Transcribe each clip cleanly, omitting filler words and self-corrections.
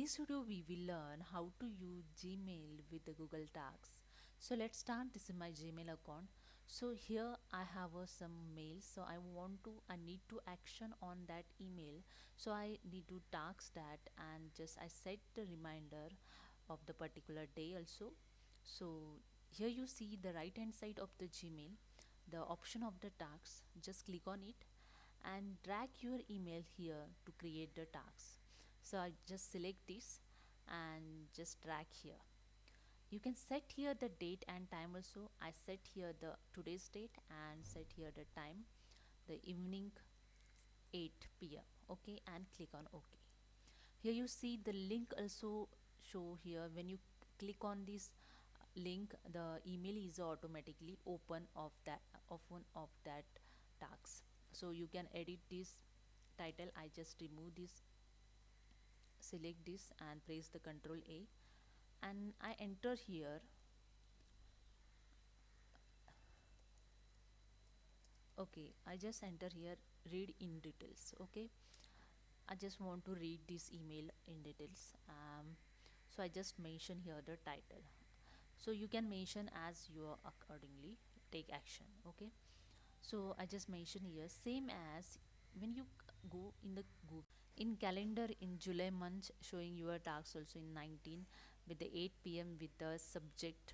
this video we will learn how to use Gmail with the Google Tasks. So let's start. This is my Gmail account. So here I have some mail. So I need to action on that email. So I need to task that, and just I set the reminder of the particular day also. So here you see the right hand side of the Gmail, the option of the tasks. Just click on it and drag your email here to create the tasks. So I just select this and just drag here. You can set here the date and time also. I set here the today's date and set here the time, the evening 8 p.m. Okay, and click on OK. Here you see the link also show here. When you click on this link, the email is automatically open of that task. So you can edit this title. I just remove this, select this and press the Ctrl A, and I enter here. Okay, I just enter here read in details. Okay, I just want to read this email in details. So I just mention here the title. So you can mention as you accordingly take action. Okay, so I just mention here same as when you go in the Google in calendar in July month, showing your tasks also in 19 with the 8 p.m. with the subject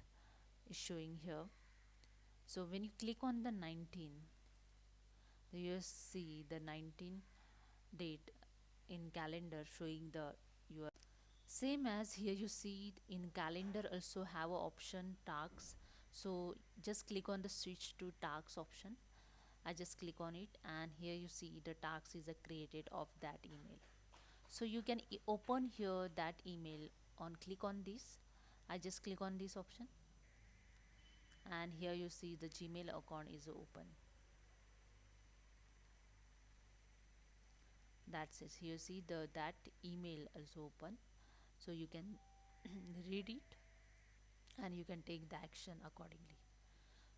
is showing here. So when you click on the 19, you see the 19 date in calendar showing the your same as here. You see in calendar also have a option tasks. So just click on the switch to tasks option. I just click on it, and here you see the task is created of that email. So you can open here that email on click on this. I just click on this option, and here you see the Gmail account is open. That's it. You see the that email also open, so you can read it and you can take the action accordingly.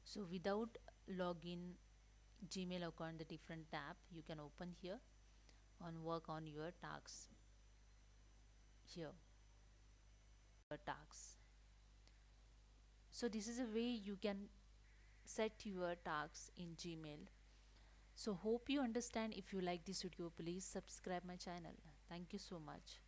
So without login Gmail account, the different tab you can open here on work on your tasks here, your tasks. So this is a way you can set your tasks in Gmail. So hope you understand. If you like this video, please subscribe my channel. Thank you so much.